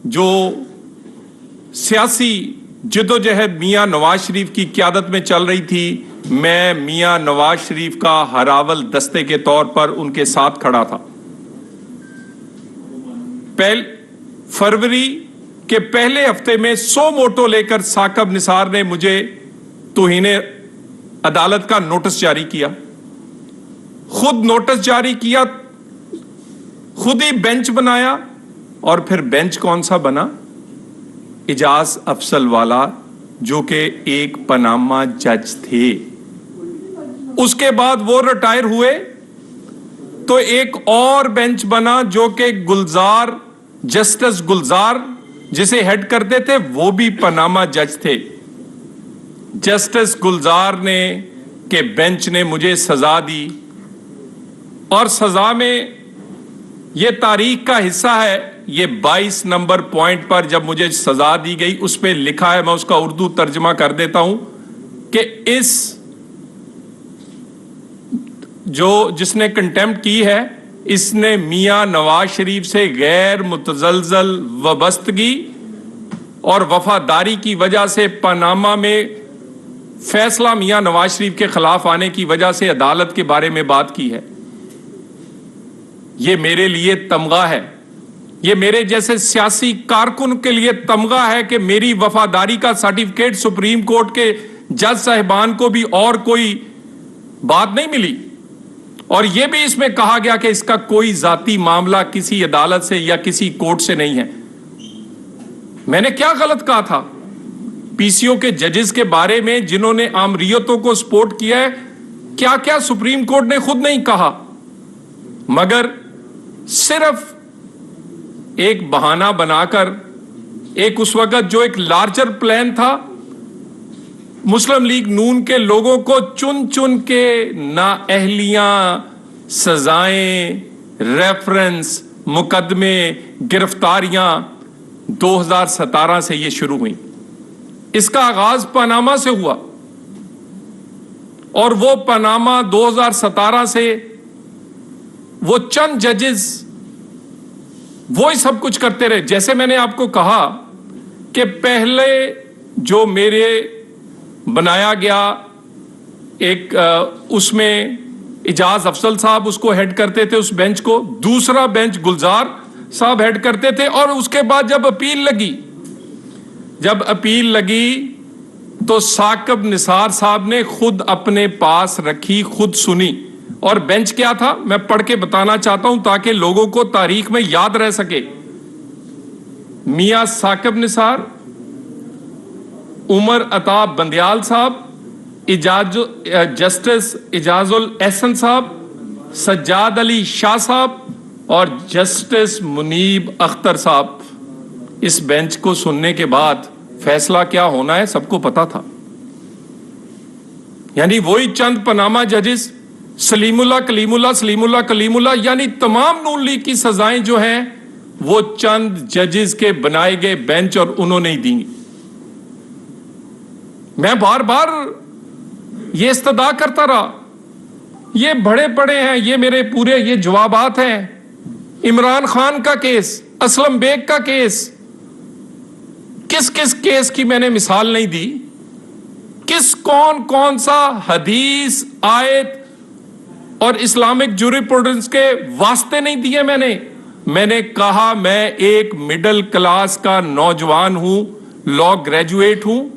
جو سیاسی جدوجہد میاں نواز شریف کی قیادت میں چل رہی تھی، میں میاں نواز شریف کا ہراول دستے کے طور پر ان کے ساتھ کھڑا تھا۔ فروری کے پہلے ہفتے میں 100 موٹو لے کر ثاقب نثار نے مجھے توہین عدالت کا نوٹس جاری کیا، خود نوٹس جاری کیا، خود ہی بینچ بنایا، اور پھر بینچ کون سا بنا؟ اجاز افضل والا، جو کہ ایک پاناما جج تھے۔ اس کے بعد وہ ریٹائر ہوئے تو ایک اور بینچ بنا جو کہ گلزار، جسٹس گلزار جسے ہیڈ کرتے تھے، وہ بھی پاناما جج تھے۔ جسٹس گلزار نے کہ بینچ نے مجھے سزا دی، اور سزا میں یہ تاریخ کا حصہ ہے، یہ 22 نمبر پوائنٹ پر جب مجھے سزا دی گئی اس پہ لکھا ہے، میں اس کا اردو ترجمہ کر دیتا ہوں کہ جس نے کنٹیمپٹ کی ہے، اس نے میاں نواز شریف سے غیر متزلزل وابستگی اور وفاداری کی وجہ سے پاناما میں فیصلہ میاں نواز شریف کے خلاف آنے کی وجہ سے عدالت کے بارے میں بات کی ہے۔ یہ میرے لیے تمغہ ہے، یہ میرے جیسے سیاسی کارکن کے لیے تمغہ ہے کہ میری وفاداری کا سرٹیفکیٹ سپریم کورٹ کے جج صاحبان کو بھی اور کوئی بات نہیں ملی، اور یہ بھی اس میں کہا گیا کہ اس کا کوئی ذاتی معاملہ کسی عدالت سے یا کسی کورٹ سے نہیں ہے۔ میں نے کیا غلط کہا تھا؟ پی سی او کے ججز کے بارے میں جنہوں نے آمریتوں کو سپورٹ کیا ہے، کیا کیا سپریم کورٹ نے خود نہیں کہا، مگر صرف ایک بہانہ بنا کر ایک اس وقت جو ایک لارجر پلان تھا، مسلم لیگ نون کے لوگوں کو چن چن کے نااہلیاں، سزائیں، ریفرنس، مقدمے، گرفتاریاں 2017 سے یہ شروع ہوئی۔ اس کا آغاز پاناما سے ہوا، اور وہ پاناما 2017 سے وہ چند ججز وہی سب کچھ کرتے رہے۔ جیسے میں نے آپ کو کہا کہ پہلے جو میرے بنایا گیا ایک اس میں اجاز افضل صاحب اس کو ہیڈ کرتے تھے، اس بینچ کو، دوسرا بینچ گلزار صاحب ہیڈ کرتے تھے، اور اس کے بعد جب اپیل لگی تو ثاقب نثار صاحب نے خود اپنے پاس رکھی، خود سنی، اور بینچ کیا تھا میں پڑھ کے بتانا چاہتا ہوں تاکہ لوگوں کو تاریخ میں یاد رہ سکے۔ میاں ثاقب نثار، عمر عطا بندیال صاحب، جسٹس اعجاز الاحسن صاحب، سجاد علی شاہ صاحب اور جسٹس منیب اختر صاحب۔ اس بینچ کو سننے کے بعد فیصلہ کیا ہونا ہے سب کو پتا تھا۔ یعنی وہی چند پاناما ججز، سلیم اللہ کلیم اللہ، سلیم اللہ کلیم اللہ، یعنی تمام نون لیگ کی سزائیں جو ہیں وہ چند ججز کے بنائے گئے بینچ اور انہوں نے ہی دی۔ میں بار بار یہ استدعا کرتا رہا، یہ بڑے بڑے ہیں، یہ میرے پورے یہ جوابات ہیں۔ عمران خان کا کیس، اسلم بیگ کا کیس، کس کس کیس کی میں نے مثال نہیں دی، کون سا حدیث، آیت اور اسلامک جوریپروڈنس کے واسطے نہیں دیے میں نے کہا میں ایک مڈل کلاس کا نوجوان ہوں، لا گریجویٹ ہوں،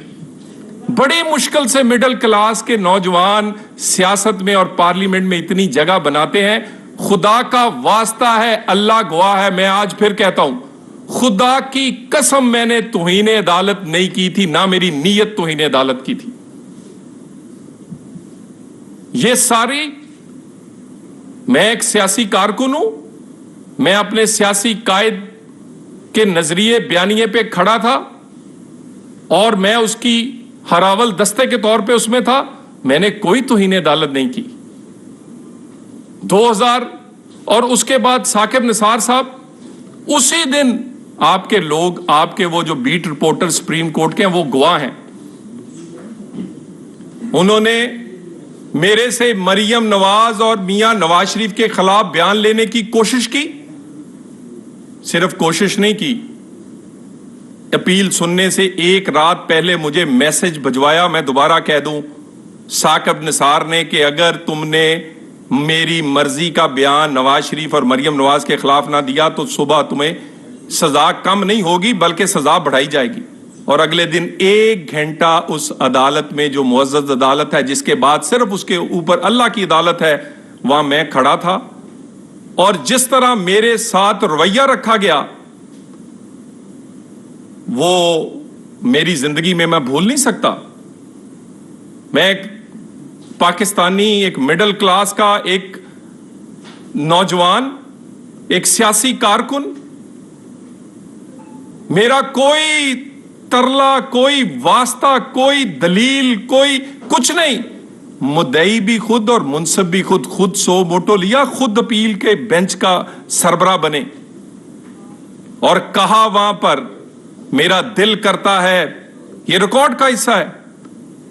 بڑی مشکل سے مڈل کلاس کے نوجوان سیاست میں اور پارلیمنٹ میں اتنی جگہ بناتے ہیں۔ خدا کا واسطہ ہے، اللہ گواہ ہے، میں آج پھر کہتا ہوں، خدا کی قسم میں نے توہین عدالت نہیں کی تھی، نہ میری نیت توہین عدالت کی تھی۔ یہ ساری، میں ایک سیاسی کارکن ہوں، میں اپنے سیاسی قائد کے نظریے بیانیے پہ کھڑا تھا، اور میں اس کی ہراول دستے کے طور پہ اس میں تھا، میں نے کوئی توہین عدالت نہیں کی۔ 2000 اور اس کے بعد ثاقب نثار صاحب اسی دن، آپ کے لوگ، آپ کے وہ جو بیٹ رپورٹر سپریم کورٹ کے ہیں وہ گواہ ہیں، انہوں نے میرے سے مریم نواز اور میاں نواز شریف کے خلاف بیان لینے کی کوشش کی، صرف کوشش نہیں کی، अपील सुनने से एक रात पहले मुझे मैसेज भिजवाया, मैं दोबारा कह दूं, साकिब निसार ने, कि अगर तुमने मेरी मर्जी का बयान नवाज शरीफ और मरियम नवाज के खिलाफ ना दिया तो सुबह तुम्हें सजा कम नहीं होगी बल्कि सजा बढ़ाई जाएगी। और अगले दिन 1 घंटा उस अदालत में, जो मुअज़्ज़ज़ अदालत है जिसके बाद सिर्फ उसके ऊपर अल्लाह की अदालत है, वहां मैं खड़ा था। और जिस तरह मेरे साथ रवैया रखा गया वो मेरी जिंदगी में मैं भूल नहीं सकता। मैं एक पाकिस्तानी, एक मिडिल क्लास का एक नौजवान, एक सियासी कारकुन, मेरा कोई तरला, कोई वास्ता, कोई दलील, कोई कुछ नहीं। मुद्दई भी खुद और मुंसिफ भी खुद सो मोटो लिया, खुद अपील के बेंच का सरबरा बने और कहा वहां पर, मेरा दिल करता है, ये रिकॉर्ड का हिस्सा है,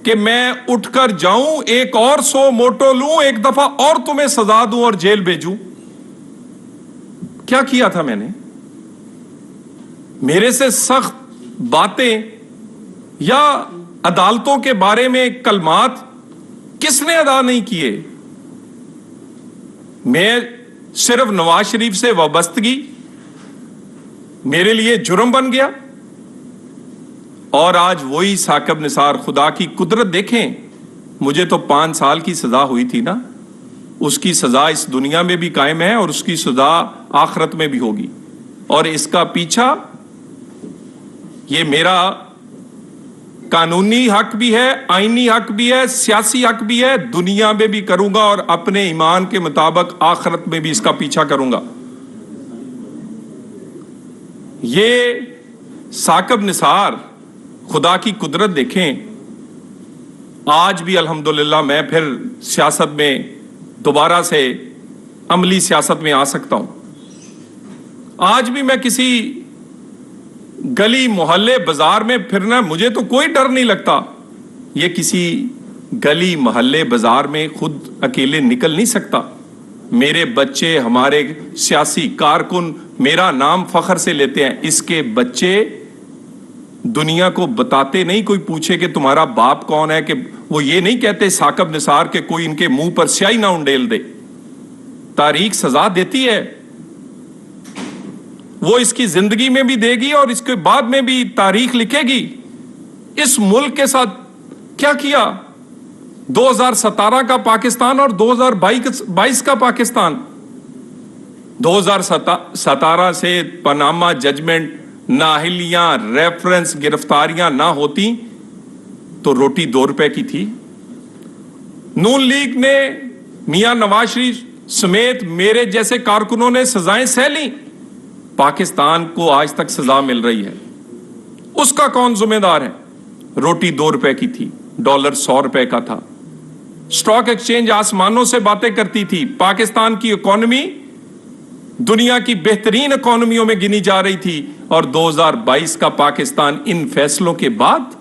कि मैं उठकर जाऊं, एक और सो मोटो लूं, एक दफा और तुम्हें सजा दूं और जेल भेजूं। क्या किया था मैंने? मेरे से सख्त बातें या अदालतों के बारे में कलमात किसने अदा नहीं किए? मैं सिर्फ नवाज शरीफ से वाबस्तगी मेरे लिए जुर्म बन गया। और आज वही साकिब निसार, खुदा की कुदरत देखें, मुझे तो 5 साल की सजा हुई थी ना, उसकी सजा इस दुनिया में भी कायम है और उसकी सजा आखिरत में भी होगी। और इसका पीछा, ये मेरा कानूनी हक भी है, आईनी हक भी है, सियासी हक भी है, दुनिया में भी करूंगा और अपने ईमान के मुताबिक आखिरत में भी इसका पीछा करूंगा। ये साकिब निसार, खुदा की कुदरत देखें, आज भी अल्हम्दुलिल्लाह मैं फिर सियासत में दोबारा से अमली सियासत में आ सकता हूं। आज भी मैं किसी गली मोहल्ले बाजार में फिरना, मुझे तो कोई डर नहीं लगता। ये किसी गली मोहल्ले बाजार में खुद अकेले निकल नहीं सकता। मेरे बच्चे, हमारे सियासी कारकुन मेरा नाम फख्र से लेते हैं। इसके बच्चे दुनिया को बताते नहीं, कोई पूछे कि तुम्हारा बाप कौन है, कि वो ये नहीं कहते साकिब निसार के कोई इनके मुंह पर स्याही ना उंडेल दे। तारीख सजा देती है, वो इसकी जिंदगी में भी देगी और इसके बाद में भी तारीख लिखेगी। इस मुल्क के साथ क्या किया 2017 का पाकिस्तान और 2022 का पाकिस्तान। 2017 से पनामा जजमेंट, नाहलियां, रेफरेंस, गिरफ्तारियां ना होती तो रोटी 2 रुपए की थी। नून लीग ने, मियां नवाज शरीफ समेत मेरे जैसे कारकुनों ने सजाएं सह ली। पाकिस्तान को आज तक सजा मिल रही है, उसका कौन जिम्मेदार है? रोटी 2 रुपए की थी, डॉलर 100 रुपए का था। स्टॉक एक्सचेंज आसमानों से बातें करती थी। पाकिस्तान की इकोनॉमी दुनिया की बेहतरीन इकोनॉमियों में गिनी जा रही थी। और 2022 का पाकिस्तान, इन फैसलों के बाद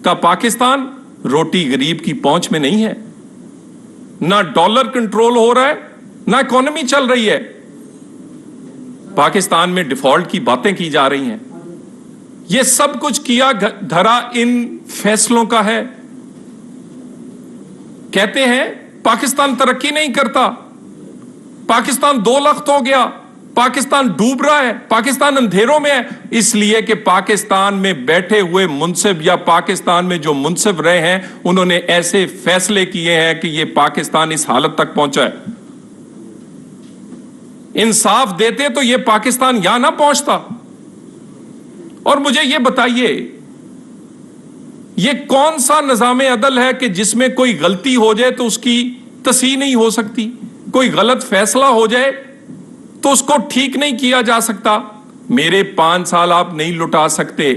का पाकिस्तान, रोटी गरीब की पहुंच में नहीं है। ना डॉलर कंट्रोल हो रहा है, ना इकोनॉमी चल रही है। पाकिस्तान में डिफॉल्ट की बातें की जा रही हैं। यह सब कुछ किया धरा इन फैसलों का है। कहते हैं पाकिस्तान तरक्की नहीं करता, पाकिस्तान 2 लाख हो गया, पाकिस्तान डूब रहा है, पाकिस्तान अंधेरों में है। इसलिए कि पाकिस्तान में बैठे हुए मुंसिफ या पाकिस्तान में जो मुंसिफ रहे हैं, उन्होंने ऐसे फैसले किए हैं कि यह पाकिस्तान इस हालत तक पहुंचा है। इंसाफ देते तो यह पाकिस्तान यहां ना पहुंचता। और मुझे यह बताइए, यह कौन सा निजाम अदल है कि जिसमें कोई गलती हो जाए तो उसकी तस्हीह नहीं हो सकती, कोई गलत फैसला हो जाए तो उसको ठीक नहीं किया जा सकता। मेरे 5 साल आप नहीं लुटा सकते।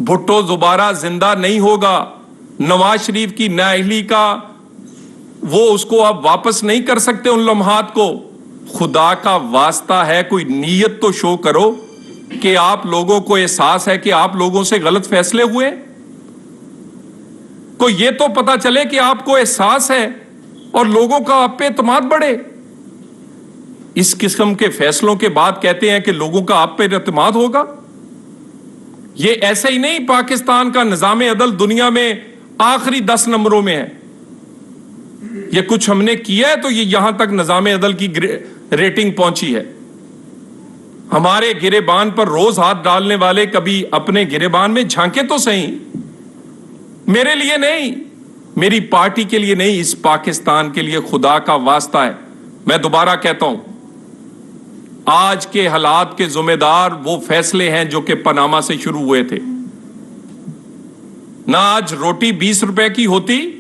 भुट्टो दोबारा जिंदा नहीं होगा। नवाज शरीफ की नाअहली का वो उसको आप वापस नहीं कर सकते उन लम्हात को। खुदा का वास्ता है, कोई नीयत तो शो करो कि आप लोगों को एहसास है कि आप लोगों से गलत फैसले हुए। को ये तो पता चले कि आपको एहसास है और लोगों का आप पे एतमाद बढ़े। इस किस्म के फैसलों के बाद कहते हैं कि लोगों का आप पे एतमाद होगा। یہ ایسے ہی نہیں پاکستان کا نظام عدل دنیا میں آخری 10 نمبروں میں ہے. یہ کچھ ہم نے کیا ہے تو یہ یہاں تک نظام عدل کی ریٹنگ پہنچی ہے. ہمارے گریبان پر روز ہاتھ ڈالنے والے کبھی اپنے گریبان میں جھانکے تو صحیح. میرے لیے نہیں, میری پارٹی کے لیے نہیں, اس پاکستان کے لیے خدا کا واسطہ ہے. میں دوبارہ کہتا ہوں, آج کے حالات کے ذمہ دار وہ فیصلے ہیں جو کہ پاناما سے شروع ہوئے تھے. نہ آج روٹی 20 روپے کی ہوتی,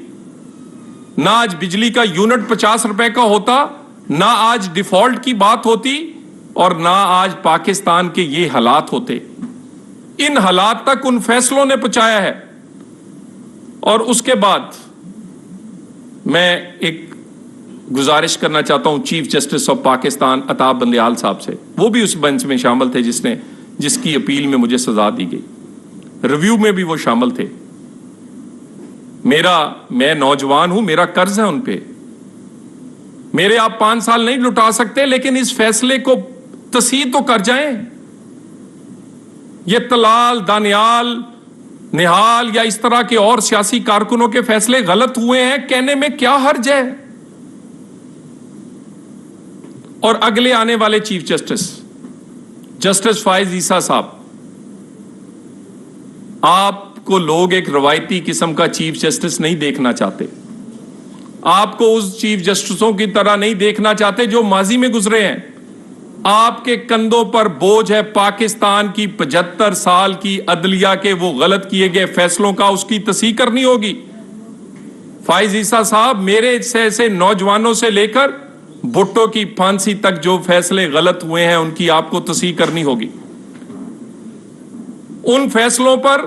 نہ آج بجلی کا یونٹ 50 روپے کا ہوتا, نہ آج ڈیفالٹ کی بات ہوتی, اور نہ آج پاکستان کے یہ حالات ہوتے. ان حالات تک ان فیصلوں نے پہنچایا ہے. اور اس کے بعد میں ایک گزارش کرنا چاہتا ہوں چیف جسٹس آف پاکستان عطا بندیال صاحب سے. وہ بھی اس بینچ میں شامل تھے جس کی اپیل میں مجھے سزا دی گئی. ریویو میں بھی وہ شامل تھے. میں نوجوان ہوں, میرا قرض ہے ان پہ. میرے آپ 5 سال نہیں لٹا سکتے, لیکن اس فیصلے کو تصحیح تو کر جائیں. یہ طلال, دانیال, نہال یا اس طرح کے اور سیاسی کارکنوں کے فیصلے غلط ہوئے ہیں کہنے میں کیا حرج ہے. اور اگلے آنے والے چیف جسٹس فائز عیسیٰ صاحب, آپ کو لوگ ایک روایتی قسم کا چیف جسٹس نہیں دیکھنا چاہتے. آپ کو اس چیف جسٹسوں کی طرح نہیں دیکھنا چاہتے جو ماضی میں گزرے ہیں. آپ کے کندھوں پر بوجھ ہے پاکستان کی 75 سال کی عدلیہ کے وہ غلط کیے گئے فیصلوں کا, اس کی تصحیح کرنی ہوگی. فائز عیسیٰ صاحب, میرے ایسے نوجوانوں سے لے کر بھٹو کی پھانسی تک جو فیصلے غلط ہوئے ہیں ان کی آپ کو تصحیح کرنی ہوگی. ان فیصلوں پر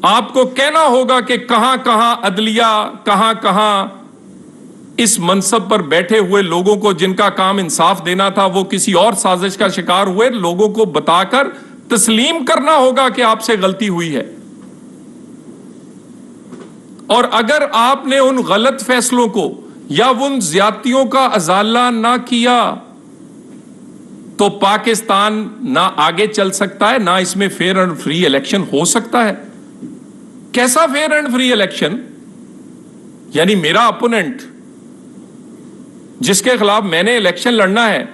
آپ کو کہنا ہوگا کہ کہاں کہاں عدلیہ, کہاں کہاں اس منصب پر بیٹھے ہوئے لوگوں کو جن کا کام انصاف دینا تھا وہ کسی اور سازش کا شکار ہوئے. لوگوں کو بتا کر تسلیم کرنا ہوگا کہ آپ سے غلطی ہوئی ہے. اور اگر آپ نے ان غلط فیصلوں کو یا ان زیادتیوں کا ازالہ نہ کیا تو پاکستان نہ آگے چل سکتا ہے, نہ اس میں فیئر اینڈ فری الیکشن ہو سکتا ہے. کیسا فیئر اینڈ فری الیکشن؟ یعنی میرا اپوننٹ جس کے خلاف میں نے الیکشن لڑنا ہے,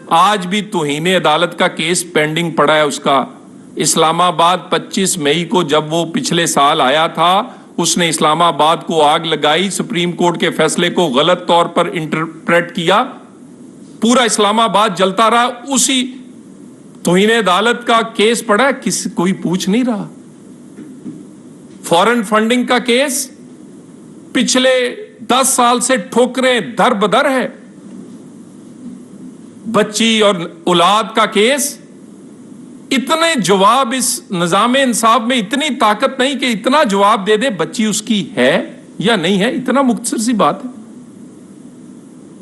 آج بھی توہین عدالت کا کیس پینڈنگ پڑا ہے اس کا. اسلام آباد 25 مئی کو جب وہ پچھلے سال آیا تھا, اس نے اسلام آباد کو آگ لگائی, سپریم کورٹ کے فیصلے کو غلط طور پر انٹرپریٹ کیا, پورا اسلام آباد جلتا رہا. اسی توہین عدالت کا کیس پڑا ہے, کوئی پوچھ نہیں رہا. فورن فنڈنگ کا کیس پچھلے 10 سال سے ٹھوکریں در بدر ہے. بچی اور اولاد کا کیس, اتنے جواب اس نظام انصاف میں اتنی طاقت نہیں کہ اتنا جواب دے دے بچی اس کی ہے یا نہیں ہے. اتنا مختصر سی بات ہے.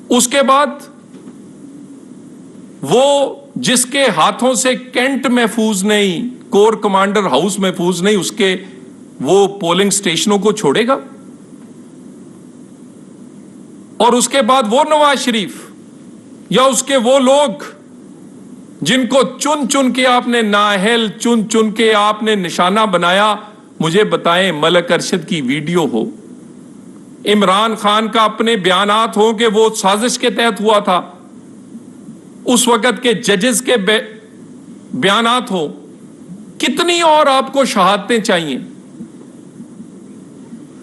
اس کے بعد وہ جس کے ہاتھوں سے کینٹ محفوظ نہیں, کور کمانڈر ہاؤس محفوظ نہیں, اس کے وہ پولنگ سٹیشنوں کو چھوڑے گا. اور اس کے بعد وہ نواز شریف یا اس کے وہ لوگ جن کو چن چن کے آپ نے نااہل, چن چن کے آپ نے نشانہ بنایا. مجھے بتائیں, ملک ارشد کی ویڈیو ہو, عمران خان کا اپنے بیانات ہوں کہ وہ سازش کے تحت ہوا تھا, اس وقت کے ججز کے بیانات ہوں, کتنی اور آپ کو شہادتیں چاہیے؟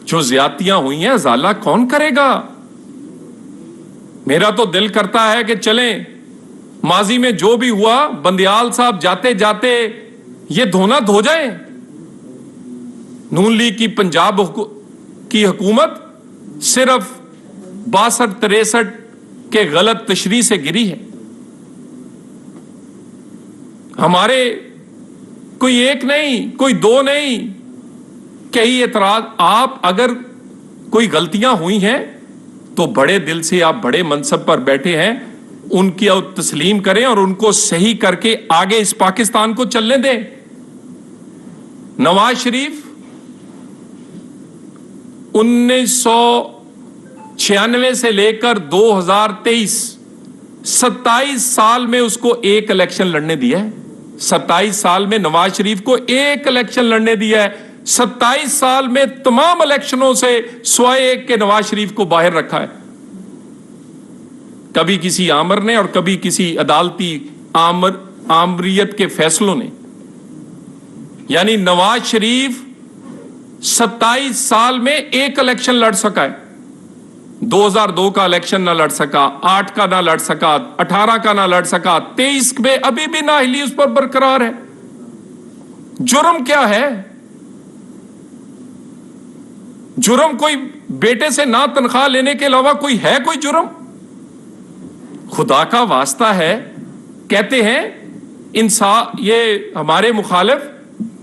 جو زیادتیاں ہوئی ہیں ازالہ کون کرے گا؟ میرا تو دل کرتا ہے کہ چلیں, ماضی میں جو بھی ہوا بندیال صاحب جاتے جاتے یہ دھونا دھو جائیں. نون لیگ کی پنجاب کی حکومت صرف 62-63 کے غلط تشریح سے گری ہے. ہمارے کوئی ایک نہیں, کوئی دو نہیں, کئی اعتراض. آپ اگر کوئی غلطیاں ہوئی ہیں تو بڑے دل سے, آپ بڑے منصب پر بیٹھے ہیں, ان کی تسلیم کریں اور ان کو صحیح کر کے آگے اس پاکستان کو چلنے دیں. نواز شریف 1996 سے لے کر 2023 27 سال میں اس کو ایک الیکشن لڑنے دیا ہے. 27 साल में नवाज शरीफ को एक इलेक्शन लड़ने दिया है। 27 साल में तमाम इलेक्शनों से सिवाय एक के नवाज शरीफ को बाहर रखा है। कभी किसी आमर ने और कभी किसी अदालती आमरियत के फैसलों ने। यानी नवाज शरीफ 27 साल में एक इलेक्शन लड़ सका है। 2002 का इलेक्शन ना लड़ सका, 8 का ना लड़ सका, 18 का ना लड़ सका, 23 में अभी भी नाअहली उस पर बरकरार है। जुर्म क्या है? जुर्म कोई बेटे से ना तनख्वाह लेने के अलावा कोई है कोई जुर्म? खुदा का वास्ता है, कहते हैं इंसाफ, ये हमारे मुखालिफ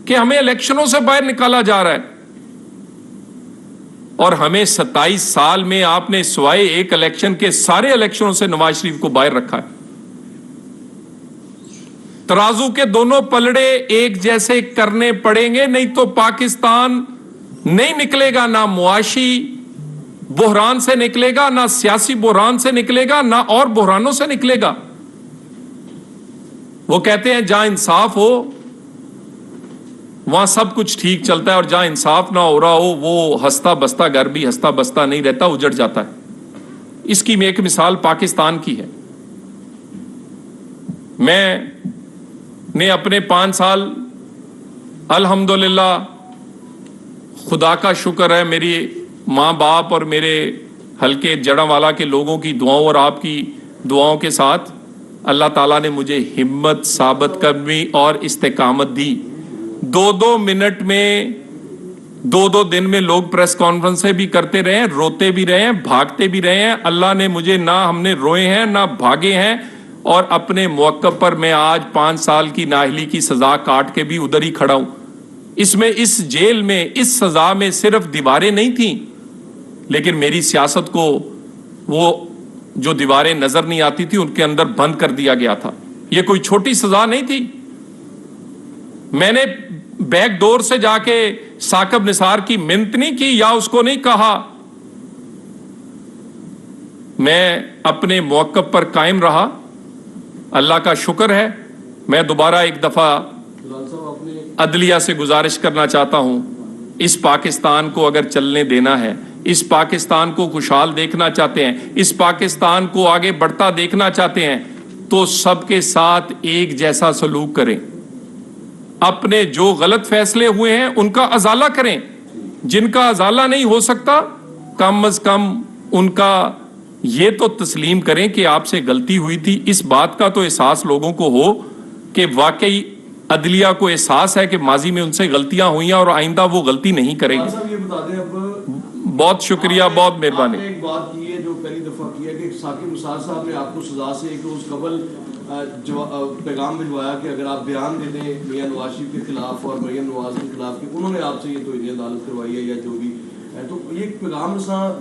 कि हमें इलेक्शनों से बाहर निकाला जा रहा है और हमें 27 साल में आपने सिवाय एक इलेक्शन के सारे इलेक्शनों से नवाज शरीफ को बाहर रखा है। तराजू के दोनों पलड़े एक जैसे करने पड़ेंगे, नहीं तो पाकिस्तान नहीं निकलेगा, ना मुआशी बुहरान से निकलेगा, ना सियासी बुहरान से निकलेगा, ना और बुहरानों से निकलेगा। वो कहते हैं जहां इंसाफ हो वहां सब कुछ ठीक चलता है और जहां इंसाफ ना हो रहा हो वो हंसता बसता घर भी हंसता बसता नहीं रहता, उजड़ जाता है। इसकी एक मिसाल पाकिस्तान की है। मैंने अपने 5 साल अल्हम्दुलिल्लाह, खुदा का शुक्र है, मेरी माँ बाप और मेरे हल्के जड़ावाला के लोगों की दुआओं और आपकी दुआओं के साथ अल्लाह ताला ने मुझे हिम्मत, साबित कदमी और इस्तेकामत दी। 2-2 मिनट में 2-2 दिन में लोग प्रेस कॉन्फ्रेंसें भी करते रहे हैं, रोते भी रहे हैं, भागते भी रहे हैं। अल्लाह ने मुझे, ना हमने रोए हैं ना भागे हैं, और अपने मौक़िफ़ पर मैं आज 5 साल की नाअहली की सजा काट के भी उधर ही खड़ा हूं। इसमें, इस जेल में, इस सजा में सिर्फ दीवारें नहीं थी, लेकिन मेरी सियासत को वो जो दीवारें नजर नहीं आती थी उनके अंदर बंद कर दिया गया था। ये कोई छोटी सजा नहीं थी। मैंने बैक डोर से जाके साकिब निसार की मिन्नत नहीं की या उसको नहीं कहा। मैं अपने मौक़िफ़ पर कायम रहा। अल्लाह का शुक्र है। मैं दोबारा एक दफा अदलिया से गुजारिश करना चाहता हूं, इस पाकिस्तान को अगर चलने देना है, इस पाकिस्तान को खुशहाल देखना चाहते हैं, इस पाकिस्तान को आगे बढ़ता देखना चाहते हैं, तो सबके साथ एक जैसा सलूक करें। अपने जो गलत फैसले हुए हैं उनका अजाला करें। जिनका अजाला नहीं हो सकता, कम अज कम उनका ये तो तस्लीम करें कि आपसे गलती हुई थी। इस बात का तो एहसास लोगों को हो कि वाकई अदलिया को एहसास है कि माजी में उनसे गलतियां हुई हैं और आइंदा वो गलती नहीं करेगी। ये बता दें, अब बहुत शुक्रिया, बहुत मेहरबानी। एक बात की है जो पहली दफा की है कि साकिब निसार साहब ने आपको सजा से एक रोज कबल पैगाम भिजवाया कि अगर आप बयान दे दें मियां नवाज शरीफ के खिलाफ और मरियम नवाज के खिलाफ, कि उन्होंने आपसे ये तो अदालत करवाई है या जो भी है, तो ये पैगाम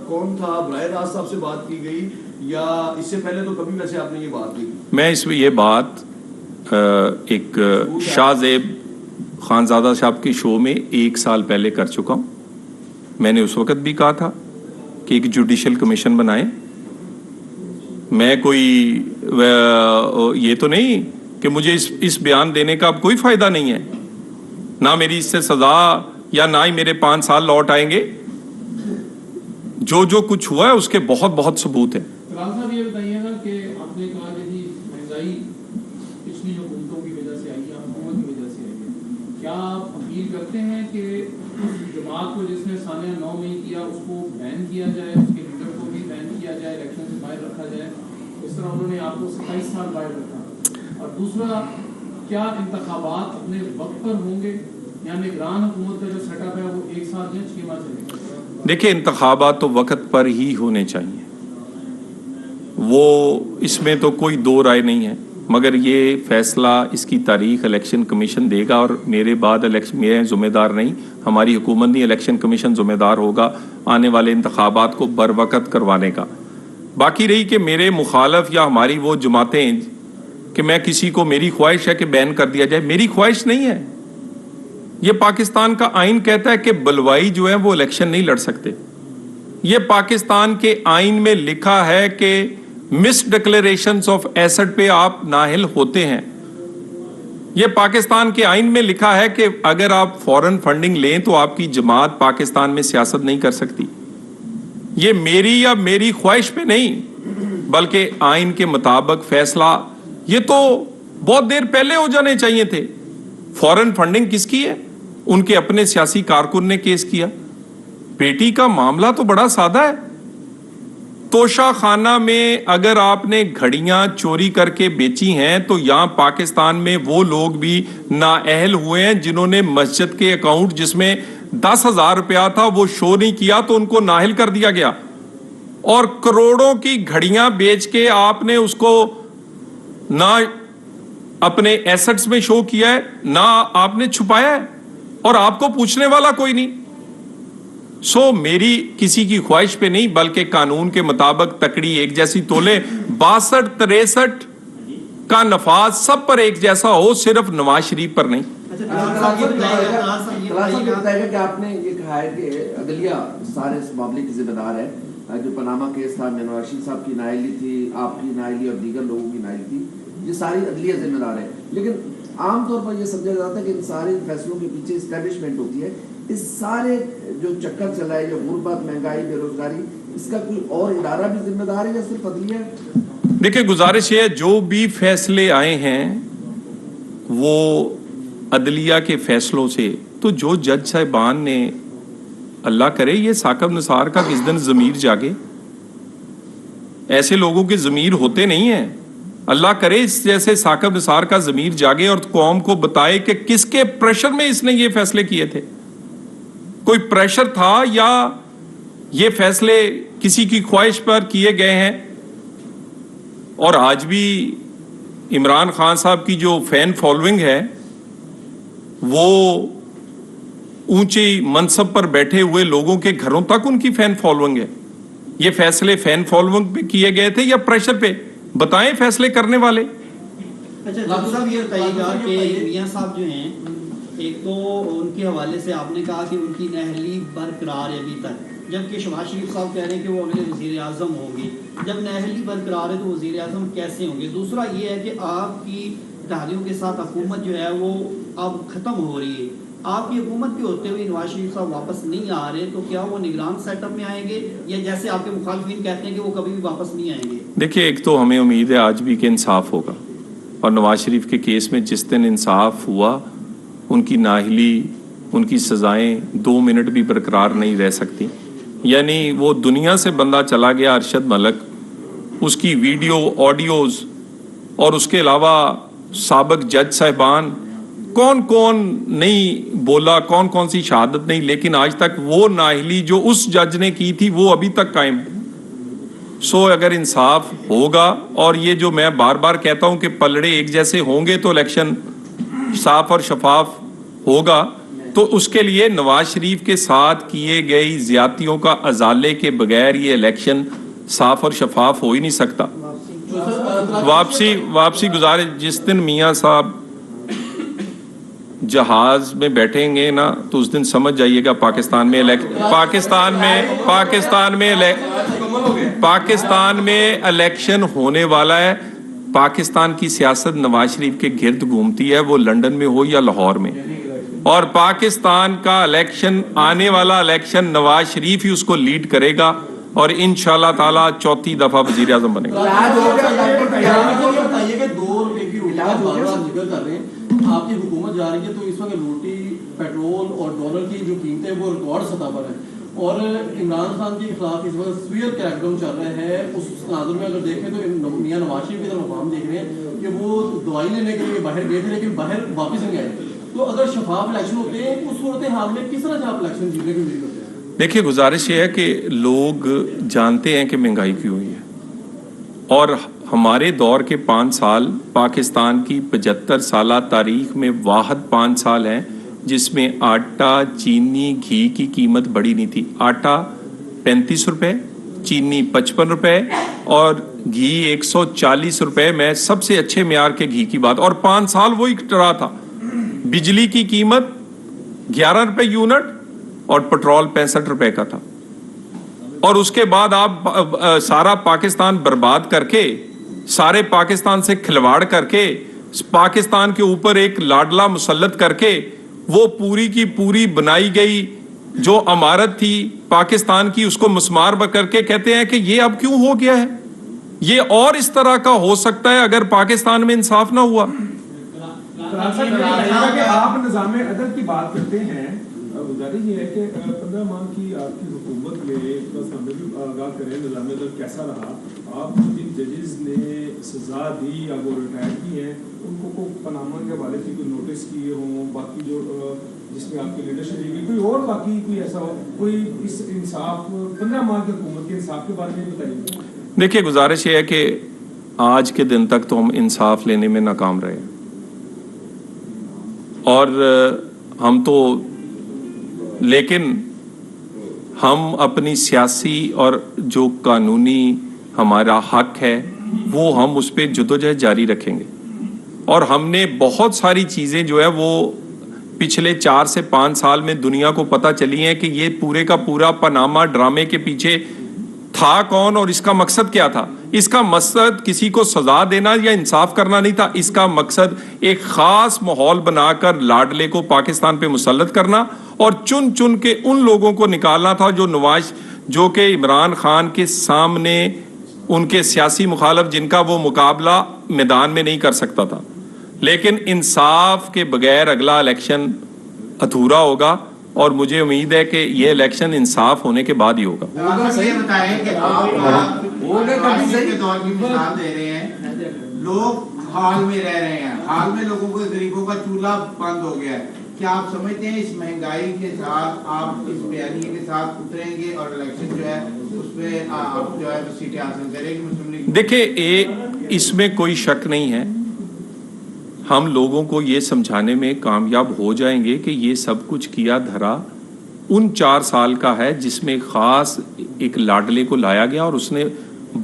कौन था? बराह रास्त आपसे बात की गई या इससे पहले तो कभी वैसे आपने ये बात नहीं की? मैं इसमें ये बात एक शाहजेब खानजादा साहब के शो में 1 साल पहले कर चुका हूं। मैंने उस वक्त भी कहा था कि एक जुडिशल कमीशन बनाएं। मैं कोई ये तो नहीं कि मुझे इस बयान देने का अब कोई फायदा नहीं है, ना मेरी इससे सजा या ना ही मेरे 5 साल लौट आएंगे। जो कुछ हुआ है उसके बहुत बहुत सबूत है। साहब ये बताइएगा कि आपने कहा कि जी महंगाई पिछली हुकूमतों की वजह से आई है, हुकूमत की वजह से आई है। क्या आप अपील करते हैं कि जमात को जिसने सानिया 9 मई किया उसको बैन किया जाए, उसके लीडर को भी बैन किया जाए, इलेक्शन से बाहर रखा जाए? इस तरह उन्होंने आपको 27 साल बाहर रखा। और दूसरा, क्या इंतखाबात अपने वक्त पर होंगे या निगरान हुकूमत का जो सेटअप है वो 1 साल या 6 माह चलेगा? देखिए, इंतखाबात तो वक्त पर ही होने चाहिए, वो इसमें तो कोई दो राय नहीं है। मगर ये फैसला, इसकी तारीख इलेक्शन कमीशन देगा और मेरे बाद इलेक्शन, मैं ज़िम्मेदार नहीं, हमारी हुकूमत नहीं, इलेक्शन कमीशन ज़िम्मेदार होगा आने वाले इंतखाबात को बर वक्त करवाने का। बाकी रही कि मेरे मुखालफ या हमारी वो जमातें कि मैं किसी को, मेरी ख्वाहिश है कि बैन कर दिया जाए, मेरी ख्वाहिश नहीं है। ये पाकिस्तान का आइन कहता है कि बलवाई जो है वो इलेक्शन नहीं लड़ सकते। ये पाकिस्तान के आइन में लिखा है कि मिस डिक्लेरेशंस ऑफ एसेट पे आप नाहिल होते हैं। یہ پاکستان کے آئین میں لکھا ہے کہ اگر آپ فورن فنڈنگ لیں تو آپ کی جماعت پاکستان میں سیاست نہیں کر سکتی. یہ میری یا میری خواہش پہ نہیں بلکہ آئین کے مطابق فیصلہ یہ تو بہت دیر پہلے ہو جانے چاہیے تھے. فورن فنڈنگ کس کی ہے؟ ان کے اپنے سیاسی کارکن نے کیس کیا. بیٹی کا معاملہ تو بڑا سادہ ہے. توشہ خانہ میں اگر آپ نے گھڑیاں چوری کر کے بیچی ہیں تو یہاں پاکستان میں وہ لوگ بھی نااہل ہوئے ہیں جنہوں نے مسجد کے اکاؤنٹ جس میں 10,000 روپیہ تھا وہ شو نہیں کیا تو ان کو نااہل کر دیا گیا. اور کروڑوں کی گھڑیاں بیچ کے آپ نے اس کو نہ اپنے ایسٹس میں شو کیا ہے نہ آپ نے چھپایا ہے اور آپ کو پوچھنے والا کوئی نہیں. سو میری کسی کی خواہش پہ نہیں بلکہ قانون کے مطابق تکڑی ایک جیسی تولے. 62-63 کا نفاذ سب پر ایک جیسا ہو, صرف نواز شریف پر نہیں. کہ آپ نے یہ کہا ہے کہ عدلیہ سارے اس معاملے کی ذمہ دار ہے. جو پاناما کیس تھا, نواز شریف صاحب کی نااہلی تھی, آپ کی نااہلی اور دیگر لوگوں کی نااہلی تھی, یہ ساری عدلیہ ذمہ دار ہے. لیکن عام طور پر یہ سمجھا جاتا ہے کہ ان سارے فیصلوں کے پیچھے اسٹیبلشمنٹ ہوتی ہے. اس سارے جو چکر چلا ہے, جو غربت, مہنگائی, بے روزگاری, اس کا کوئی اور ادارہ بھی ذمہ دار ہے یا صرف عدلیہ ہے؟ دیکھیں گزارش ہے جو بھی فیصلے آئے ہیں وہ عدلیہ کے فیصلوں سے, تو جو جج صاحبان نے, اللہ کرے یہ ثاقب نثار کا کس دن ضمیر جاگے. ایسے لوگوں کے ضمیر ہوتے نہیں ہیں. اللہ کرے اس جیسے ثاقب نثار کا ضمیر جاگے اور قوم کو بتائے کہ کس کے پریشر میں اس نے یہ فیصلے کیے تھے. کوئی پریشر تھا یا یہ فیصلے کسی کی خواہش پر کیے گئے ہیں؟ اور آج بھی عمران خان صاحب کی جو فین فالوئنگ ہے وہ اونچی منصب پر بیٹھے ہوئے لوگوں کے گھروں تک ان کی فین فالوئنگ ہے. یہ فیصلے فین فالوئنگ پہ کیے گئے تھے یا پریشر پہ؟ بتائیں فیصلے کرنے والے. اچھا ڈاکٹر صاحب یہ بتائیے گا کہ میاں صاحب جو ہیں, ایک تو ان کے حوالے سے آپ نے کہا کہ ان کی نااہلی برقرار ہے ابھی تک, جبکہ شہباز شریف صاحب کہہ رہے ہیں کہ وہ اگلے وزیر اعظم ہوں گے. جب نااہلی برقرار ہے تو وزیر اعظم کیسے ہوں گے؟ دوسرا یہ ہے کہ آپ کی اتحادیوں کے ساتھ حکومت جو ہے وہ اب ختم ہو رہی ہے. آپ کی حکومت کے ہوتے ہوئے نواز شریف صاحب واپس نہیں آ رہے, تو کیا وہ نگران سیٹ اپ میں آئیں گے یا جیسے آپ کے مخالفین کہتے ہیں کہ وہ کبھی بھی واپس نہیں آئیں گے؟ دیکھیے ایک تو ہمیں امید ہے آج بھی کہ انصاف ہوگا, اور نواز شریف کے کیس میں جس دن انصاف ہوا ان کی نااہلی, ان کی سزائیں 2 منٹ بھی برقرار نہیں رہ سکتی. یعنی وہ دنیا سے بندہ چلا گیا ارشد ملک, اس کی ویڈیو آڈیوز اور اس کے علاوہ سابق جج صاحبان کون کون نہیں بولا, کون کون سی شہادت نہیں, لیکن آج تک وہ نااہلی جو اس جج نے کی تھی وہ ابھی تک قائم. سو اگر انصاف ہوگا, اور یہ جو میں بار بار کہتا ہوں کہ پلڑے ایک جیسے ہوں گے تو الیکشن صاف اور شفاف ہوگا, تو اس کے لیے نواز شریف کے ساتھ کیے گئی زیادتیوں کا ازالے کے بغیر یہ الیکشن صاف اور شفاف ہو ہی نہیں سکتا. واپسی گزارش, جس دن میاں صاحب جہاز میں بیٹھیں گے نا تو اس دن سمجھ جائیے گا پاکستان میں الیکشن ہونے والا ہے. پاکستان کی سیاست نواز شریف کے گرد گھومتی ہے, وہ لندن میں ہو یا لاہور میں, اور پاکستان کا الیکشن, آنے والا الیکشن نواز شریف ہی اس کو لیڈ کرے گا اور انشاءاللہ تعالیٰ 4تھی دفعہ وزیر اعظم بنے گا. آپ کی حکومت جا رہی ہے تو اس وقت روٹی, پیٹرول اور ڈالر کی جو قیمتیں وہ ریکارڈ سطح پر ہیں, اور عمران خان کے خلاف اس وقت سویئر کریک ڈاؤن چل رہے ہیں. اس تناظر میں اگر دیکھیں تو میاں نواز شریف کی طرف ہم دیکھ رہے ہیں کہ وہ دوائی لینے کے لیے باہر گئے تھے لیکن باہر واپس نہیں آئے. تو اگر شفاف الیکشن ہوتے ہیں اس صورتحال میں کس طرح سے آپ الیکشن جیتنے کی امید کرتے ہیں؟ دیکھیے گزارش یہ ہے کہ لوگ جانتے ہیں کہ مہنگائی کیوں ہوئی ہے, اور ہمارے دور کے 5 سال پاکستان کی 75 سالہ تاریخ میں واحد 5 سال ہیں جس میں آٹا, چینی, گھی کی قیمت بڑی نہیں تھی. آٹا 35 روپے, چینی 55 روپے اور گھی 140 روپے. میں سب سے اچھے معیار کے گھی کی بات, اور 5 سال وہی رہا تھا. بجلی کی قیمت 11 روپے یونٹ اور پٹرول 65 روپے کا تھا. اور اس کے بعد آپ سارا پاکستان برباد کر کے, سارے پاکستان سے کھلواڑ کر کے पाकिस्तान के ऊपर एक लाडला मुसल्लत करके वो पूरी की पूरी बनाई गई जो इमारत थी पाकिस्तान की उसको मुस्मार करके कहते हैं कि ये अब क्यों हो गया है। ये और इस तरह का हो सकता है अगर पाकिस्तान में इंसाफ ना हुआ। आप निज़ाम अदल की बात करते हैं, गुजारिश ये है कि 15 माह की आपकी हुकूमत में बस हमें भी आगाह करें निज़ाम अदल कैसा रहा। आप जिन जजेस ने सजा दी या वो रिटायर की हैं उनको को पनामा के हवाले से कोई नोटिस किए हों, बाकी जो जिसमें आपकी लीडरशिप दी गई, कोई और बाकी कोई ऐसा हो, कोई इस इंसाफ 15 माह की हुकूमत के इंसाफ के बारे में बताइए। देखिए, गुजारिश ये है कि आज के दिन तक तो हम इंसाफ लेने में नाकाम रहे और हम तो, लेकिन हम अपनी सियासी और जो कानूनी हमारा हक है वो हम उस पर जदोजहद जारी रखेंगे। और हमने बहुत सारी चीज़ें जो है वो पिछले 4 से 5 साल में दुनिया को पता चली हैं कि ये पूरे का पूरा पनामा ड्रामे के पीछे था कौन और इसका मकसद क्या था। इसका मकसद किसी को सजा देना या इंसाफ करना नहीं था, इसका मकसद एक खास माहौल बनाकर लाडले को पाकिस्तान पे मुसल्लत करना और चुन चुन के उन लोगों को निकालना था जो कि इमरान खान के सामने उनके सियासी मुखालफ जिनका वो मुकाबला मैदान में नहीं कर सकता था। लेकिन इंसाफ के बगैर अगला इलेक्शन अधूरा होगा और मुझे उम्मीद है कि ये इलेक्शन इंसाफ होने के बाद ही होगा। ये बताएं कि आप के दौर की मिसाल दे रहे हैं, लोग हाल में रह रहे हैं, हाल में लोगों को गरीबों का चूल्हा बंद हो गया है। क्या आप समझते हैं इस महंगाई के साथ आप इस बयानिए के साथ उतरेंगे और इलेक्शन जो है उसमें आप जो है सीटें हासिल करेंगे मुस्लिम लीग? देखिए, इसमें कोई शक नहीं है, हम लोगों को ये समझाने में कामयाब हो जाएंगे कि ये सब कुछ किया धरा उन 4 साल का है जिसमें खास एक लाडले को लाया गया और उसने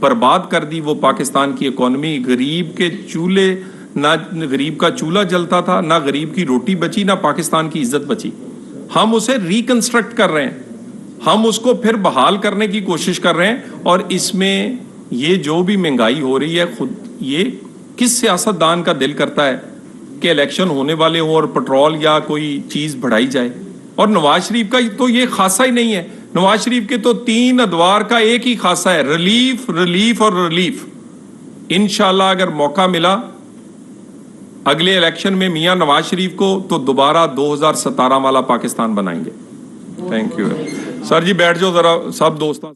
बर्बाद कर दी वो पाकिस्तान की इकोनॉमी। गरीब के चूल्हे, ना गरीब का चूल्हा जलता था, ना गरीब की रोटी बची, ना पाकिस्तान की इज्जत बची। हम उसे रिकंस्ट्रक्ट कर रहे हैं, हम उसको फिर बहाल करने की कोशिश कर रहे हैं। और इसमें ये जो भी महंगाई हो रही है, खुद ये किस सियासतदान का दिल करता है कि इलेक्शन होने वाले हो और पेट्रोल या कोई चीज़ बढ़ाई जाए। और नवाज शरीफ का तो ये खासा ही नहीं है, नवाज शरीफ के तो 3 अदवार का एक ही खासा है, रिलीफ, रिलीफ और रिलीफ। इंशाल्लाह अगर मौका मिला अगले इलेक्शन में मियां नवाज शरीफ को, तो दोबारा 2017 वाला पाकिस्तान बनाएंगे। थैंक यू सर जी, बैठ जाओ जरा सब दोस्तों।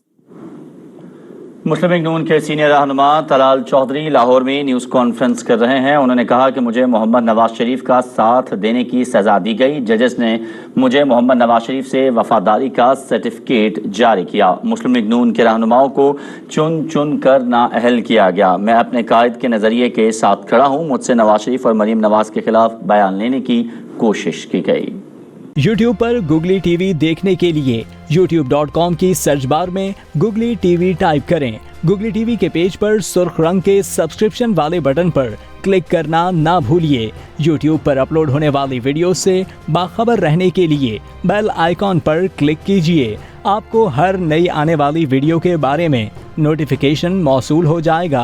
मुस्लिम लीग नून के सीनियर रहनुमा तलाल चौधरी लाहौर में न्यूज़ कॉन्फ्रेंस कर रहे हैं। उन्होंने कहा कि मुझे मोहम्मद नवाज शरीफ का साथ देने की सज़ा दी गई। जजेस ने मुझे मोहम्मद नवाज शरीफ से वफादारी का सर्टिफिकेट जारी किया। मुस्लिम लीग नून के रहनुमाओं को चुन चुन कर नाअहल किया गया। मैं अपने कायद के नज़रिए के साथ खड़ा हूँ। मुझसे नवाज शरीफ और मरीम नवाज के खिलाफ बयान लेने की कोशिश की गई। YouTube पर गुगली टीवी देखने के लिए youtube.com की सर्च बार में गुगली टीवी टाइप करें। गुगली टीवी के पेज पर सुर्ख रंग के सब्सक्रिप्शन वाले बटन पर क्लिक करना ना भूलिए। YouTube पर अपलोड होने वाली वीडियो से बाखबर रहने के लिए बेल आइकॉन पर क्लिक कीजिए। आपको हर नई आने वाली वीडियो के बारे में नोटिफिकेशन मौसूल हो जाएगा।